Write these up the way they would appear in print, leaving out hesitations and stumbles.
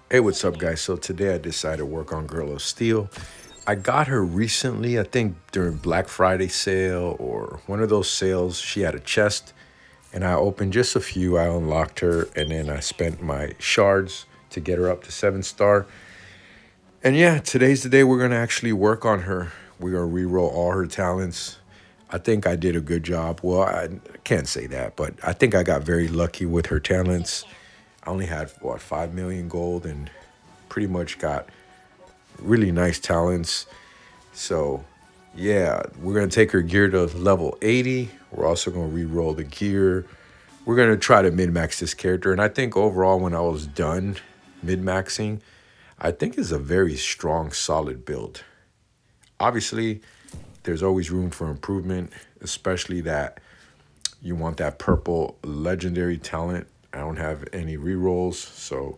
Hey, what's up, guys? So today I decided to work on Girl of Steel. I got her recently, I think during Black Friday sale or one of those sales. She had a chest, and I opened just a few. I unlocked her, and then I spent my shards to get her up to 7 star. And yeah, today's the day we're gonna actually work on her. We're gonna re-roll all her talents. I think I did a good job. Well, I can't say that, but I think I got very lucky with her talents. I only had what 5 million gold and pretty much got really nice talents. So, yeah, we're going to take her gear to level 80. We're also going to re-roll the gear. We're going to try to min-max this character. And I think overall, when I was done min-maxing, I think it's a very strong, solid build. Obviously, there's always room for improvement, especially that you want that purple legendary talent. I don't have any re-rolls, so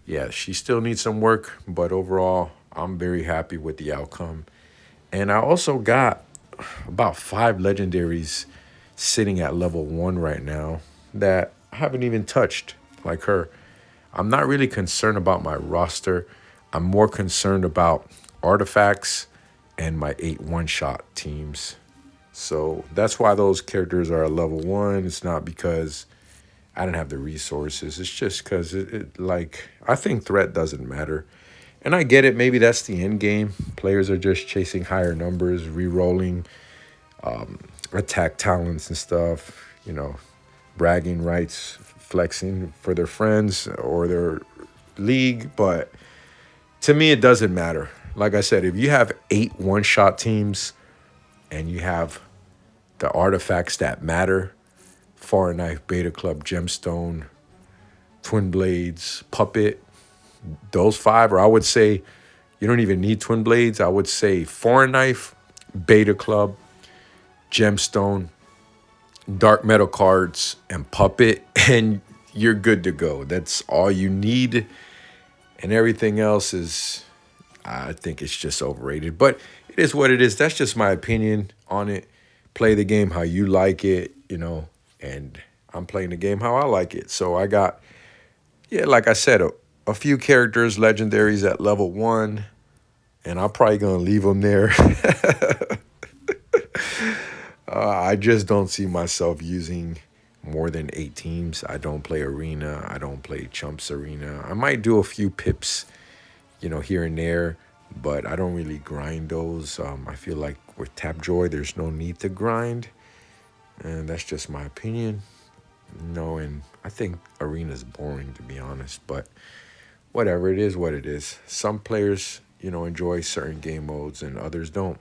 yeah, she still needs some work, but overall, I'm very happy with the outcome. And I also got about 5 legendaries sitting at level 1 right now that I haven't even touched, like her. I'm not really concerned about my roster. I'm more concerned about artifacts and my 8 one-shot teams. So that's why those characters are at level 1. It's not because I didn't have the resources. It's just because like, I think threat doesn't matter. And I get it. Maybe that's the end game. Players are just chasing higher numbers, re-rolling attack talents and stuff, bragging rights, flexing for their friends or their league. But to me, it doesn't matter. Like I said, if you have 8 one-shot teams and you have the artifacts that matter, Far Knife, Beta Club, Gemstone, Twin Blades, Puppet, those five, or I would say you don't even need Twin Blades. I would say Foreign Knife, Beta Club, Gemstone, Dark Metal cards, and Puppet, and you're good to go. That's all you need. And everything else is, I think it's just overrated. But it is what it is. That's just my opinion on it. Play the game how you like it, and I'm playing the game how I like it. So I got, yeah, like I said, a few characters, legendaries at level 1, and I'm probably going to leave them there. I just don't see myself using more than 8 teams. I don't play Arena. I don't play Chumps Arena. I might do a few pips, here and there, but I don't really grind those. I feel like with Tapjoy, there's no need to grind, and that's just my opinion. No, and I think Arena's boring, to be honest, but whatever, it is what it is. Some players, enjoy certain game modes and others don't.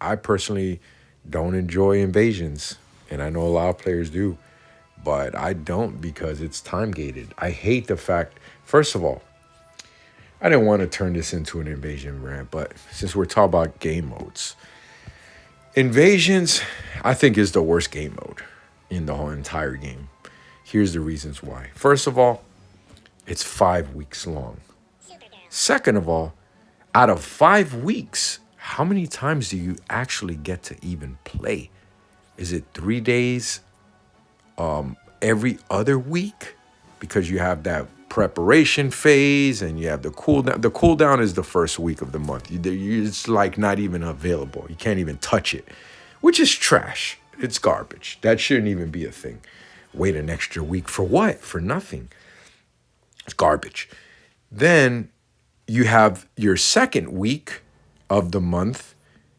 I personally don't enjoy invasions, and I know a lot of players do, but I don't because it's time gated. I hate the fact, first of all, I didn't want to turn this into an invasion rant, but since we're talking about game modes, invasions, I think, is the worst game mode in the whole entire game. Here's the reasons why. First of all, it's 5 weeks long. Second of all, out of 5 weeks, how many times do you actually get to even play? Is it 3 days every other week? Because you have that preparation phase and you have the cooldown. The cooldown is the first week of the month. It's like not even available. You can't even touch it, which is trash. It's garbage. That shouldn't even be a thing. Wait an extra week for what? For nothing. It's garbage. Then you have your second week of the month.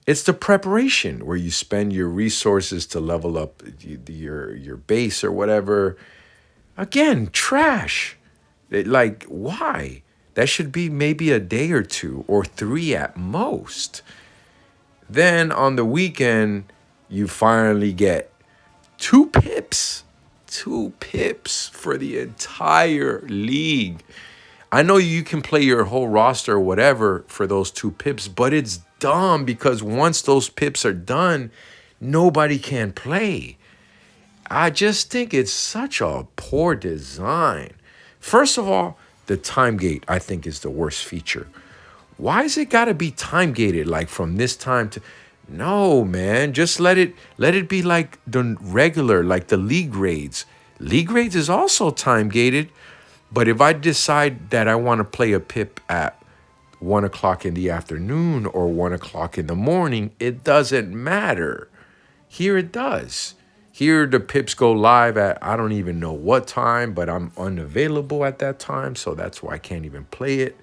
It's the preparation where you spend your resources to level up your base or whatever. Again, trash. Like, why? That should be maybe a day or two or 3 at most. Then on the weekend, you finally get 2 pips. 2 pips for the entire league. I know you can play your whole roster or whatever for those 2 pips, but it's dumb because once those pips are done, nobody can play. I just think it's such a poor design. First of all, the time gate, I think, is the worst feature. Why is it got to be time gated, like from this time to? No, man, just let it be like the regular, like the league raids. League raids is also time gated, But if I decide that I want to play a pip at 1 o'clock in the afternoon or 1 o'clock in the morning, it doesn't matter. Here it does. Here the pips go live at I don't even know what time, but I'm unavailable at that time, so that's why I can't even play it.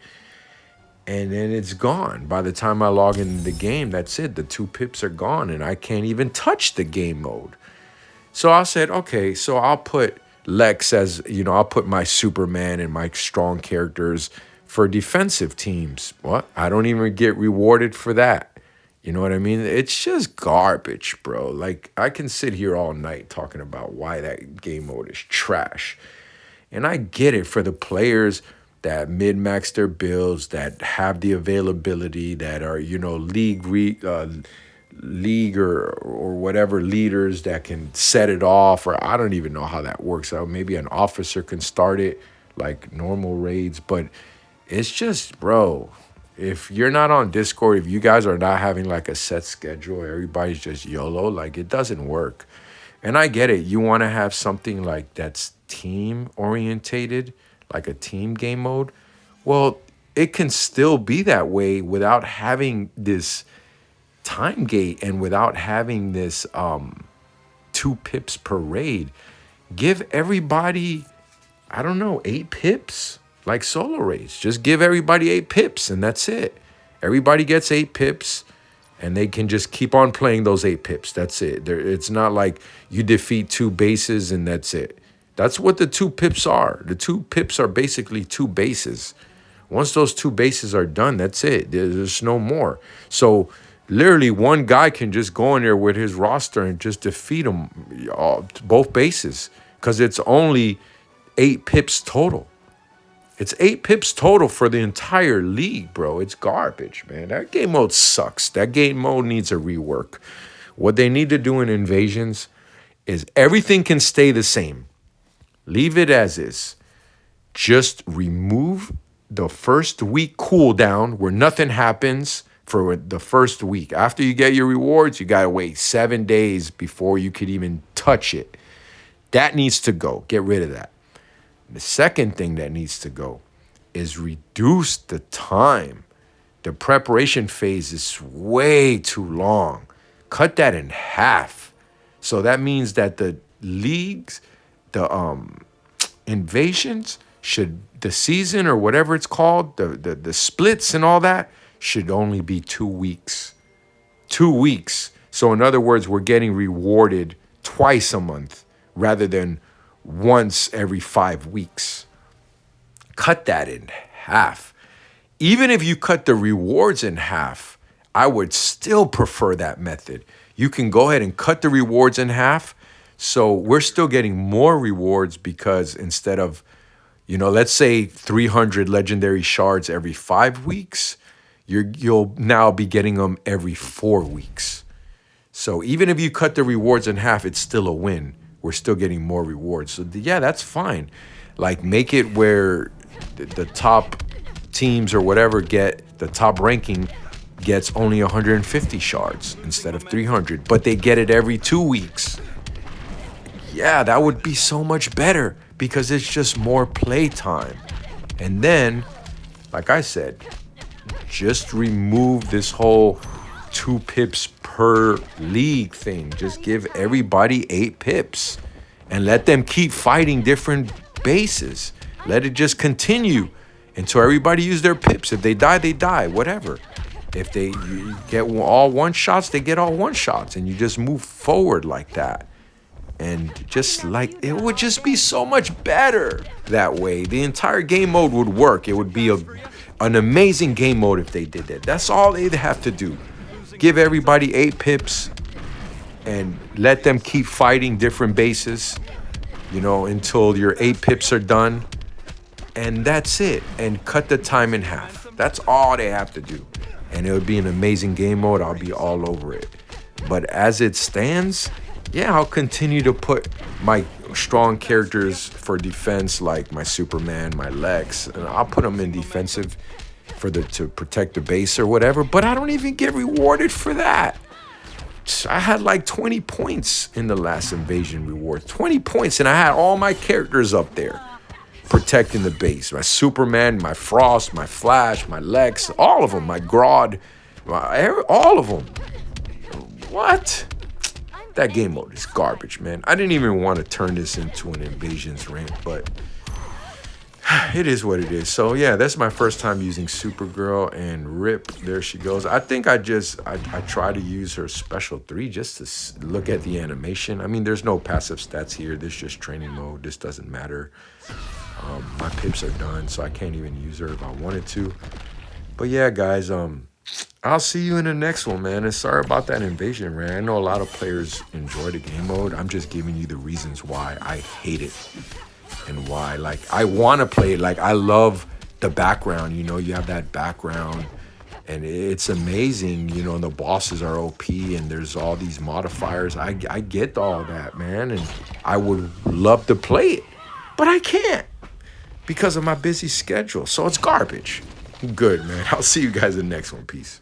And then it's gone. By the time I log into the game, that's it. The 2 pips are gone, and I can't even touch the game mode. So I said, okay, so I'll put Lex as, I'll put my Superman and my strong characters for defensive teams. What? I don't even get rewarded for that. You know what I mean? It's just garbage, bro. Like, I can sit here all night talking about why that game mode is trash. And I get it for the players that min-max their builds, that have the availability, that are, league or whatever leaders that can set it off, or I don't even know how that works out. Maybe an officer can start it like normal raids, but it's just, bro, if you're not on Discord, if you guys are not having like a set schedule, everybody's just YOLO, like it doesn't work. And I get it. You want to have something like that's team orientated, like a team game mode. Well, it can still be that way without having this time gate and without having this 2 pips per raid. Give everybody, I don't know, 8 pips like solo raids. Just give everybody 8 pips and that's it. Everybody gets 8 pips and they can just keep on playing those 8 pips. That's it. It's not like you defeat 2 bases and that's it. That's what the 2 pips are. The 2 pips are basically 2 bases. Once those 2 bases are done, that's it. There's no more. So literally one guy can just go in there with his roster and just defeat them both bases because it's only 8 pips total. It's 8 pips total for the entire league, bro. It's garbage, man. That game mode sucks. That game mode needs a rework. What they need to do in Invasions is everything can stay the same. Leave it as is. Just remove the first week cooldown where nothing happens for the first week. After you get your rewards, you got to wait 7 days before you could even touch it. That needs to go. Get rid of that. The second thing that needs to go is reduce the time. The preparation phase is way too long. Cut that in half. So that means that the leagues, the invasions, the season or whatever it's called, the splits and all that should only be 2 weeks. 2 weeks. So in other words, we're getting rewarded twice a month rather than once every 5 weeks. Cut that in half. Even if you cut the rewards in half, I would still prefer that method. You can go ahead and cut the rewards in half. So we're still getting more rewards because instead of, let's say 300 legendary shards every 5 weeks, you'll now be getting them every 4 weeks. So even if you cut the rewards in half, it's still a win. We're still getting more rewards. So yeah, that's fine. Like make it where the top teams or whatever the top ranking gets only 150 shards instead of 300, but they get it every 2 weeks. Yeah, that would be so much better because it's just more play time. And then, like I said, just remove this whole 2 pips per league thing. Just give everybody 8 pips and let them keep fighting different bases. Let it just continue until everybody use their pips. If they die, they die, whatever. If they get all one shots, they get all one shots, and you just move forward like that. And just like, it would just be so much better that way. The entire game mode would work. It would be an amazing game mode if they did that. That's all they'd have to do. Give everybody 8 pips and let them keep fighting different bases, until your 8 pips are done. And that's it. And cut the time in half. That's all they have to do. And it would be an amazing game mode. I'll be all over it. But as it stands, yeah, I'll continue to put my strong characters for defense, like my Superman, my Lex, and I'll put them in defensive to protect the base or whatever, but I don't even get rewarded for that. I had like 20 points in the last invasion reward. 20 points, and I had all my characters up there. protecting the base. My Superman, my Frost, my Flash, my Lex, all of them, my Grodd, all of them. What? That game mode is garbage, man. I didn't even want to turn this into an invasions rank, but it is what it is. So yeah, that's my first time using Supergirl, and rip, there she goes. I think I try to use her special 3 just to look at the animation. I mean, there's no passive stats here. This is just training mode. This doesn't matter. My pips are done, so I can't even use her if I wanted to. But yeah, guys, I'll see you in the next one, man. And sorry about that invasion, man. I know a lot of players enjoy the game mode. I'm just giving you the reasons why I hate it and why, like, I want to play it. Like, I love the background. You know, you have that background, and it's amazing. You know, and the bosses are OP, and there's all these modifiers. I get all that, man, and I would love to play it, but I can't because of my busy schedule. So it's garbage. Good, man. I'll see you guys in the next one. Peace.